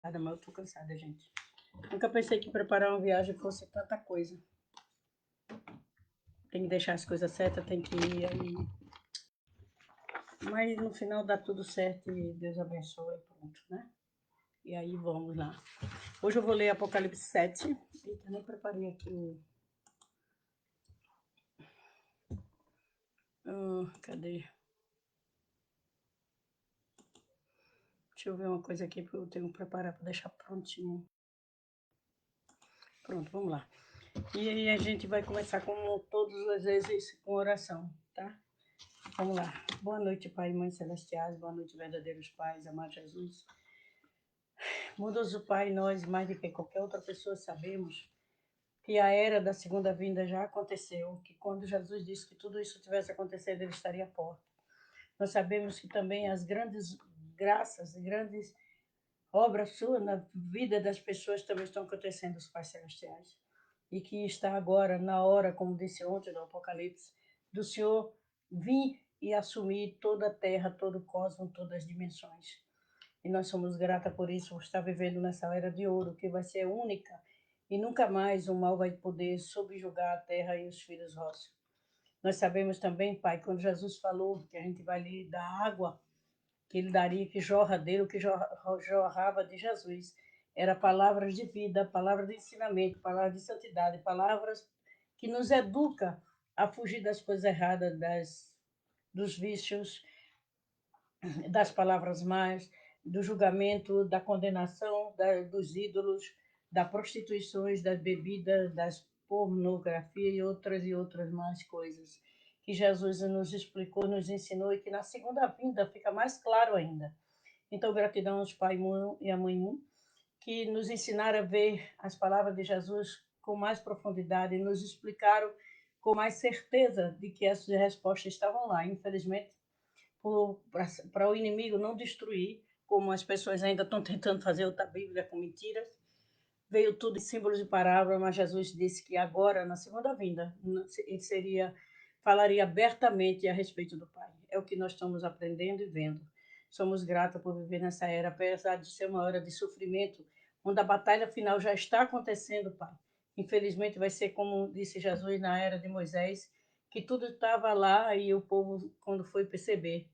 Mas eu tô cansada, gente. Nunca pensei que preparar uma viagem fosse tanta coisa. Tem que deixar as coisas certas, tem que ir aí. Mas no final dá tudo certo e Deus abençoe e pronto, né? E aí vamos lá. Hoje eu vou ler Apocalipse 7. Eita, nem preparei aqui o. Cadê? Deixa eu ver uma coisa aqui que eu tenho que preparar para deixar prontinho. Pronto, vamos lá. E aí a gente vai começar, como todas as vezes, com oração, tá? Vamos lá. Boa noite, Pai e Mãe Celestiais. Boa noite, verdadeiros pais, amado Jesus. Bondoso Pai, nós, mais do que qualquer outra pessoa, sabemos que a era da segunda vinda já aconteceu, que quando Jesus disse que tudo isso tivesse acontecido, ele estaria à porta. Nós sabemos que também as grandes graças e grandes obras suas na vida das pessoas também estão acontecendo, os pais celestiais. E que está agora na hora, como disse ontem no Apocalipse, do Senhor vir e assumir toda a terra, todo o cosmos, todas as dimensões. E nós somos gratas por isso, por estar vivendo nessa era de ouro, que vai ser única, e nunca mais o mal vai poder subjugar a terra e os filhos vossos. Nós sabemos também, Pai, quando Jesus falou que a gente vai lhe dar água, que ele daria, que jorra dele, o que jorrava de Jesus. Era palavras de vida, palavras de ensinamento, palavras de santidade, palavras que nos educa a fugir das coisas erradas, dos vícios, das palavras más, do julgamento, da condenação, dos ídolos, das prostituições, das bebidas, das pornografia e outras mais coisas que Jesus nos explicou, nos ensinou e que na segunda vinda fica mais claro ainda. Então, gratidão aos Pai e à Mãe que nos ensinaram a ver as palavras de Jesus com mais profundidade e nos explicaram com mais certeza de que essas respostas estavam lá. Infelizmente, para o inimigo não destruir, como as pessoas ainda estão tentando fazer outra Bíblia com mentiras, veio tudo em símbolos e parábolas, mas Jesus disse que agora, na segunda vinda, ele falaria abertamente a respeito do Pai. É o que nós estamos aprendendo e vendo. Somos gratos por viver nessa era, apesar de ser uma hora de sofrimento, onde a batalha final já está acontecendo, Pai. Infelizmente vai ser como disse Jesus na era de Moisés, que tudo estava lá e o povo, quando foi perceber,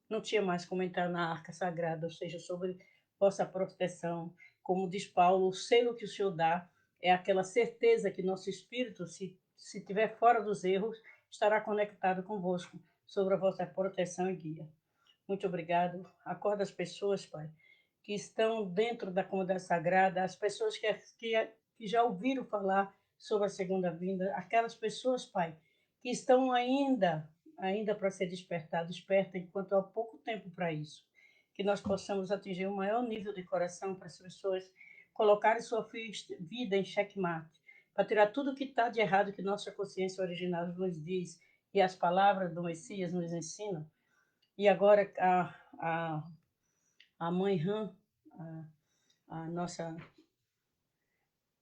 não tinha mais como entrar na arca sagrada, ou seja, sobre vossa proteção. Como diz Paulo, o selo que o Senhor dá é aquela certeza que nosso espírito, se estiver fora dos erros, estará conectado convosco sobre a vossa proteção e guia. Muito obrigado. Acorda as pessoas, Pai, que estão dentro da comunidade sagrada, as pessoas que já ouviram falar sobre a segunda vinda, aquelas pessoas, Pai, que estão ainda para ser despertadas, desperta enquanto há pouco tempo para isso. Que nós possamos atingir um maior nível de coração para as pessoas colocarem sua vida em xeque-mate, para tirar tudo que está de errado que nossa consciência original nos diz e as palavras do Messias nos ensinam. E agora a mãe Han, a nossa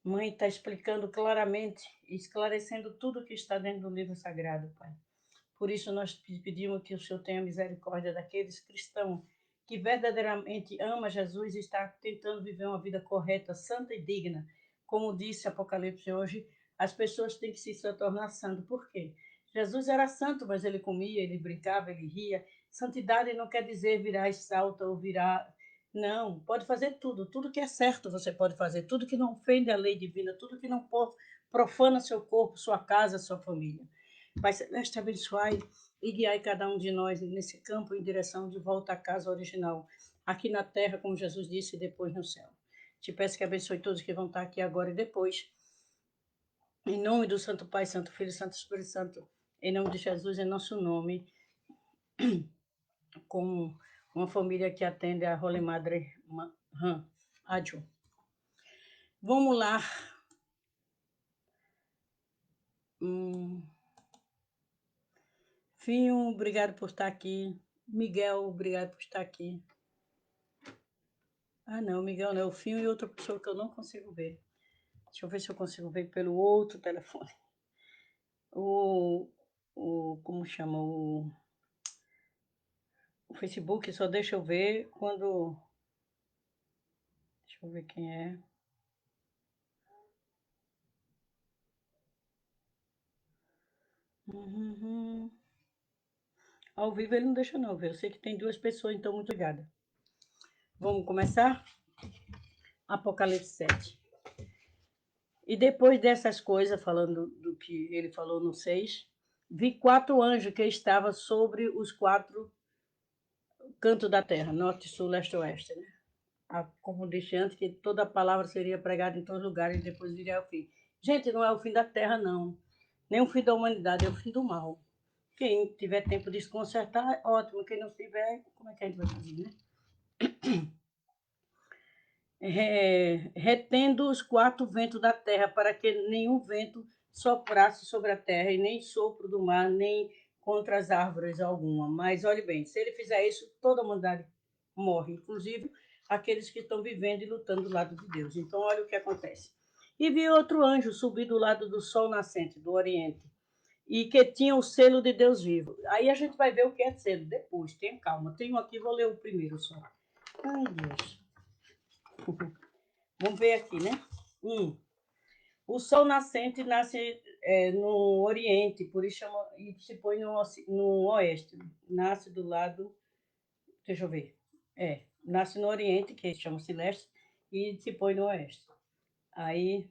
mãe, está explicando claramente, esclarecendo tudo que está dentro do livro sagrado, Pai. Por isso nós pedimos que o Senhor tenha misericórdia daqueles cristãos que verdadeiramente ama Jesus e está tentando viver uma vida correta, santa e digna. Como disse Apocalipse hoje, as pessoas têm que se tornar santas. Por quê? Jesus era santo, mas ele comia, ele brincava, ele ria. Santidade não quer dizer virar salta ou virar... Não, pode fazer tudo. Tudo que é certo você pode fazer. Tudo que não ofende a lei divina. Tudo que não profana seu corpo, sua casa, sua família. Pai Celeste, abençoai e guiai cada um de nós nesse campo em direção de volta à casa original, aqui na terra, como Jesus disse, e depois no céu. Te peço que abençoe todos que vão estar aqui agora e depois. Em nome do Santo Pai, Santo Filho e Santo Espírito Santo, em nome de Jesus, em nosso nome, como uma família que atende a Holy Madre Adjo. Vamos lá. Finho, obrigado por estar aqui. Miguel, obrigado por estar aqui. Ah, não, Miguel não é o Finho e outra pessoa que eu não consigo ver. Deixa eu ver se eu consigo ver pelo outro telefone. Como chama? O Facebook só deixa eu ver quando... Deixa Deixa eu ver quem é. Uhum. Ao vivo ele não deixa não, viu? Eu sei que tem duas pessoas, então muito obrigada. Vamos começar? Apocalipse 7. E depois dessas coisas, falando do que ele falou no 6, vi 4 anjos que estavam sobre os 4 cantos da terra, norte, sul, leste e oeste, né? Como disse antes, que toda palavra seria pregada em todos os lugares e depois viria ao fim. Gente, não é o fim da terra, não. Nem o fim da humanidade, é o fim do mal. Quem tiver tempo de se consertar, ótimo. Quem não tiver, como é que a gente vai fazer, né? Retendo os 4 ventos da terra, para que nenhum vento soprasse sobre a terra, e nem sopro do mar, nem contra as árvores alguma. Mas olhe bem, se ele fizer isso, toda a humanidade morre, inclusive aqueles que estão vivendo e lutando do lado de Deus. Então, olha o que acontece. E vi outro anjo subir do lado do sol nascente, do oriente, e que tinha o selo de Deus vivo. Aí a gente vai ver o que é selo depois, tenha calma. Tenho aqui, vou ler o primeiro só. Ai, Deus. Vamos ver aqui, né? O sol nascente nasce no Oriente, por isso chama, e se põe no Oeste. Nasce do lado. Deixa eu ver. Nasce no Oriente, que chama-se Leste, e se põe no Oeste. Aí,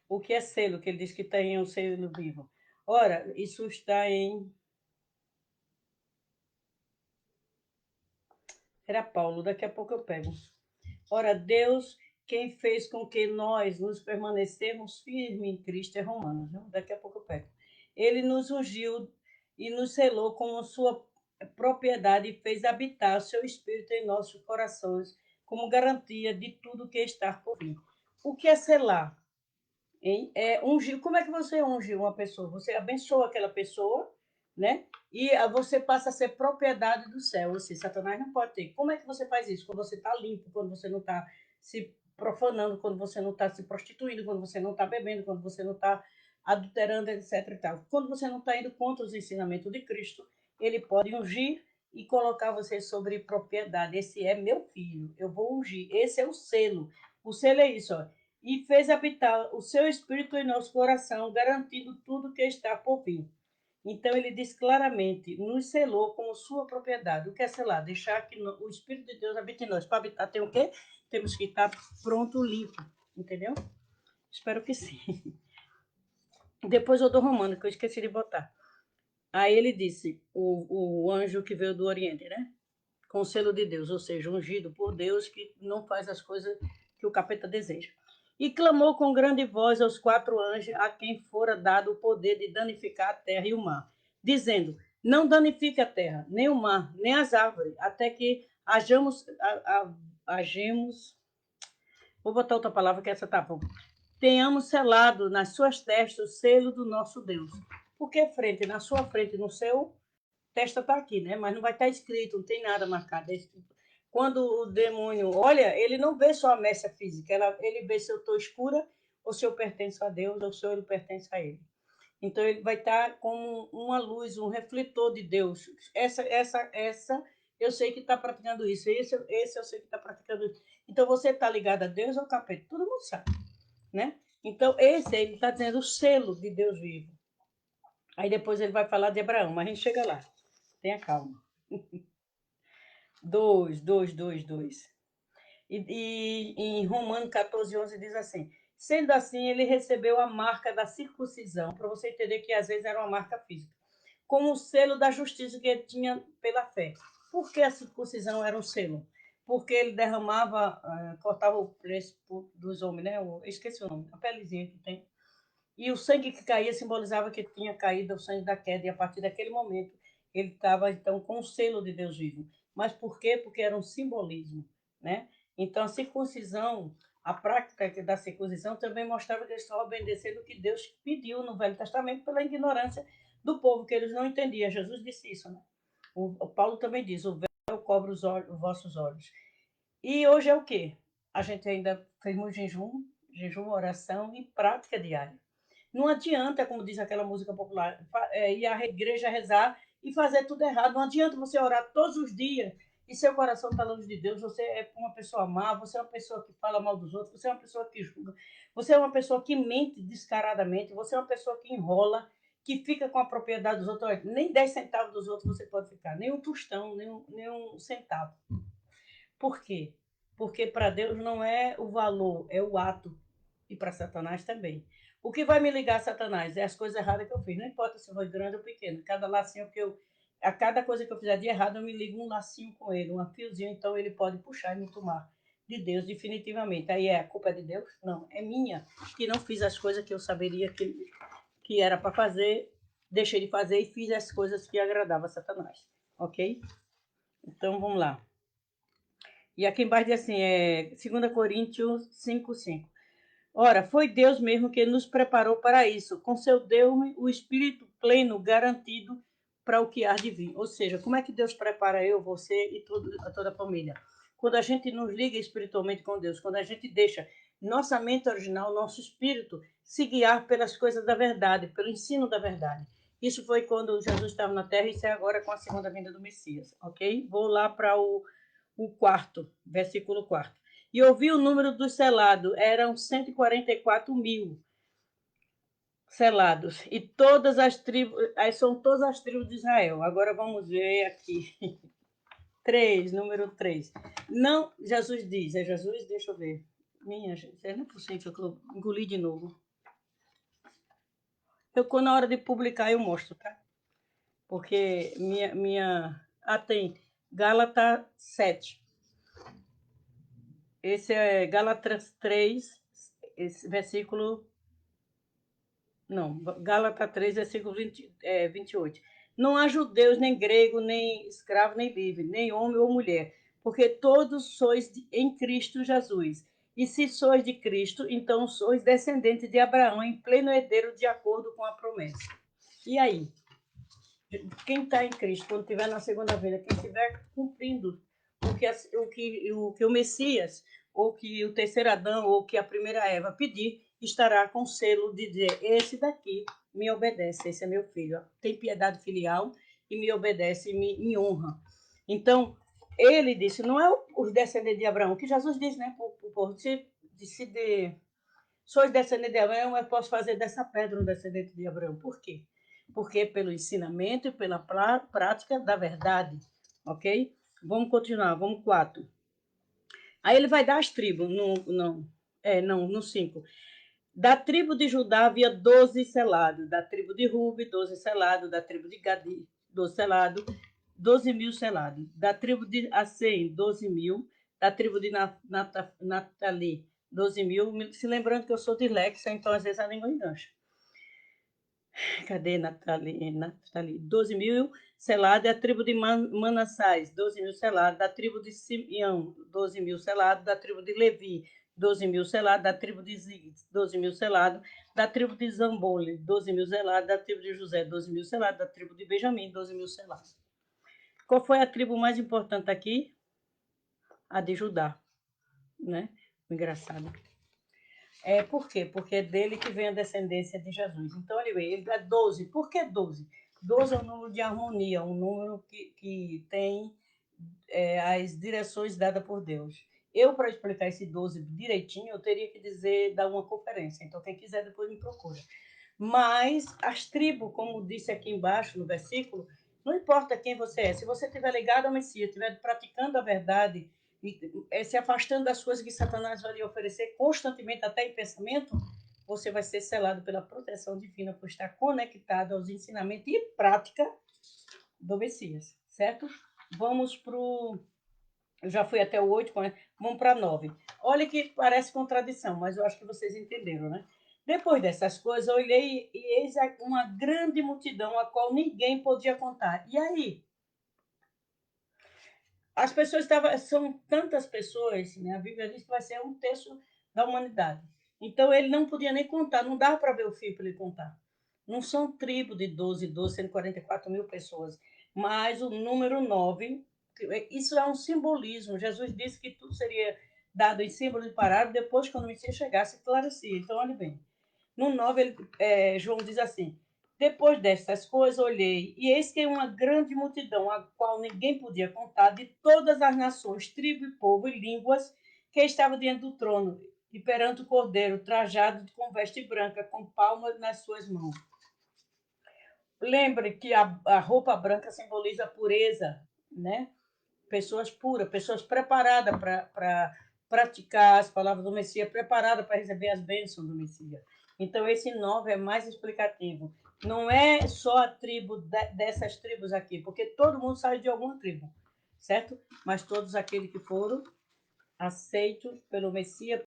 o que é selo? Que ele diz que tem um selo vivo. Ora, isso está em. Era Paulo, daqui a pouco eu pego. Ora, Deus, quem fez com que nós nos permanecemos firmes em Cristo, é Romanos, viu? Daqui a pouco eu pego. Ele nos ungiu e nos selou com a sua propriedade e fez habitar o seu Espírito em nossos corações, como garantia de tudo que está por vir. O que é selar? Hein? Ungir. Como é que você unge uma pessoa? Você abençoa aquela pessoa, né? E você passa a ser propriedade do céu. Ou seja, Satanás não pode ter. Como é que você faz isso? Quando você está limpo, quando você não está se profanando, quando você não está se prostituindo, quando você não está bebendo, quando você não está adulterando, etc. E tal. Quando você não está indo contra os ensinamentos de Cristo, ele pode ungir e colocar você sobre propriedade. Esse é meu filho, eu vou ungir. Esse é o selo. O selo é isso, ó. E fez habitar o seu espírito em nosso coração, garantindo tudo que está por vir. Então ele diz claramente, nos selou como sua propriedade. O que é selar? Deixar que o Espírito de Deus habite em nós. Para habitar tem o quê? Temos que estar pronto, limpo. Entendeu? Espero que sim. Depois eu dou Romano, que eu esqueci de botar. Aí ele disse, o anjo que veio do Oriente, né? Com o selo de Deus, ou seja, ungido por Deus, que não faz as coisas que o capeta deseja. E clamou com grande voz aos 4 anjos, a quem fora dado o poder de danificar a terra e o mar, dizendo: não danifique a terra, nem o mar, nem as árvores, até que hagemos. Vou botar outra palavra que essa tá bom. Tenhamos selado nas suas testas o selo do nosso Deus. Porque frente, na sua frente, no seu testa está aqui, né? Mas não vai estar escrito, não tem nada marcado. Quando o demônio olha, ele não vê só a ameaça física, ele vê se eu estou escura ou se eu pertenço a Deus ou se eu pertenço a ele. Então ele vai estar como uma luz, um refletor de Deus. Essa eu sei que está praticando isso. Esse eu sei que está praticando isso. Então você está ligado a Deus ou ao capeta? Todo mundo sabe, né? Então esse ele está dizendo o selo de Deus vivo. Aí depois ele vai falar de Abraão, mas a gente chega lá. Tenha calma. 2. E em Romano 14:11 diz assim: sendo assim, ele recebeu a marca da circuncisão, para você entender que às vezes era uma marca física, como o selo da justiça que ele tinha pela fé. Por que a circuncisão era um selo? Porque ele derramava, cortava o preço dos homens, né? Eu esqueci o nome, a pelezinha que tem. E o sangue que caía simbolizava que tinha caído o sangue da queda, e a partir daquele momento ele estava então com o selo de Deus vivo. Mas por quê? Porque era um simbolismo, né? Então a circuncisão, a prática da circuncisão também mostrava que eles estavam obedecendo o que Deus pediu no Velho Testamento pela ignorância do povo, que eles não entendiam. Jesus disse isso, né? O Paulo também diz: o véu cobre os vossos olhos. E hoje é o quê? A gente ainda fez muito jejum, oração e prática diária. Não adianta, como diz aquela música popular, ir à igreja rezar e fazer tudo errado. Não adianta você orar todos os dias e seu coração está longe de Deus, você é uma pessoa má, você é uma pessoa que fala mal dos outros, você é uma pessoa que julga, você é uma pessoa que mente descaradamente, você é uma pessoa que enrola, que fica com a propriedade dos outros. Olha, nem 10 centavos dos outros você pode ficar, nem um tostão, nem um centavo. Por quê? Porque para Deus não é o valor, é o ato. E para Satanás também. O que vai me ligar a Satanás é as coisas erradas que eu fiz. Não importa se foi grande ou pequeno. Cada lacinho que eu. A cada coisa que eu fizer de errado, eu me ligo um lacinho com ele, um fiozinho, então ele pode puxar e me tomar de Deus definitivamente. Aí a culpa é de Deus? Não, é minha, que não fiz as coisas que eu saberia que era para fazer, deixei de fazer e fiz as coisas que agradavam a Satanás. Ok? Então vamos lá. E aqui embaixo diz assim, 2 Coríntios 5:5. Ora, foi Deus mesmo que nos preparou para isso, concedeu-me o Espírito pleno garantido para o que há de vir. Ou seja, como é que Deus prepara eu, você e toda a família? Quando a gente nos liga espiritualmente com Deus, quando a gente deixa nossa mente original, nosso espírito, se guiar pelas coisas da verdade, pelo ensino da verdade. Isso foi quando Jesus estava na Terra e isso é agora com a segunda vinda do Messias, ok? Vou lá para o quarto, versículo 4. E ouvi o número dos selados, eram 144 mil selados. E todas as tribos, são todas as tribos de Israel. Agora vamos ver aqui. 3, número 3. Não, Jesus diz, é Jesus? Deixa eu ver. Minha gente, não é possível que eu engoli de novo. Quando na hora de publicar, eu mostro, tá? Porque tem Gálatas 7. Esse é Gálatas 3, esse versículo. Não, Gálatas 3, versículo 28. Não há judeus, nem grego, nem escravo, nem livre, nem homem ou mulher, porque todos sois em Cristo Jesus. E se sois de Cristo, então sois descendentes de Abraão, em pleno herdeiro de acordo com a promessa. E aí? Quem está em Cristo, quando estiver na segunda vinda, quem estiver cumprindo o que o Messias, ou que o terceiro Adão, ou que a primeira Eva pedir, estará com o selo de dizer, esse daqui me obedece, esse é meu filho, tem piedade filial e me obedece e me honra. Então, ele disse, não é os descendentes de Abraão, que Jesus disse, né, para o povo, se sois descendente de Abraão, eu posso fazer dessa pedra um descendente de Abraão. Por quê? Porque é pelo ensinamento e pela prática da verdade. Ok? Vamos continuar, vamos 4. Aí ele vai dar as tribos, no 5. Da tribo de Judá havia 12 selados, da tribo de Rubi, 12 selados, da tribo de Gadi, 12 selados, 12 mil selados, da tribo de Assem, 12 mil, da tribo de Natali, 12 mil. Se lembrando que eu sou dislexa, então às vezes a língua engancha. Cadê Natali? 12 mil selados, da tribo de Manassés, 12 mil selados, da tribo de Simeão, 12 mil selados, da tribo de Levi, 12 mil selados, da tribo de Zig, 12 mil selados, da tribo de Zambole, 12 mil selados, da tribo de José, 12 mil selados, da tribo de Benjamim, 12 mil selados. Qual foi a tribo mais importante aqui? A de Judá, né? Engraçado. Por quê? Porque é dele que vem a descendência de Jesus. Então, ele é 12. Por que 12? 12 é um número de harmonia, um número que tem as direções dadas por Deus. Eu, para explicar esse 12 direitinho, eu teria que dar uma conferência. Então, quem quiser, depois me procura. Mas as tribos, como disse aqui embaixo no versículo, não importa quem você é, se você estiver ligado ao Messias, estiver praticando a verdade, se afastando das coisas que Satanás vai lhe oferecer constantemente, até em pensamento, você vai ser selado pela proteção divina por estar conectado aos ensinamentos e prática do Messias, certo? Vamos para o... Eu já fui até o 8, vamos para 9. Olha que parece contradição, mas eu acho que vocês entenderam, né? Depois dessas coisas, eu olhei e eis uma grande multidão, a qual ninguém podia contar. E aí? As pessoas são tantas pessoas, né? A Bíblia diz que vai ser 1/3 da humanidade. Então, ele não podia nem contar, não dava para ver o fio para ele contar. Não são tribo de 12, 144 mil pessoas, mas o número 9, isso é um simbolismo. Jesus disse que tudo seria dado em símbolo de parábola, depois, quando o Messias chegasse, esclarecia. Então, olha bem. No 9, João diz assim, Depois destas coisas, olhei, e eis que uma grande multidão, a qual ninguém podia contar, de todas as nações, tribo e povo e línguas, que estava diante do trono e perante o cordeiro, trajado com veste branca, com palmas nas suas mãos. Lembre que a roupa branca simboliza a pureza, né? Pessoas puras, pessoas preparadas para praticar as palavras do Messias, preparadas para receber as bênçãos do Messias. Então, esse 9 é mais explicativo. Não é só a tribo dessas tribos aqui, porque todo mundo sai de alguma tribo, certo? Mas todos aqueles que foram aceitos pelo Messias,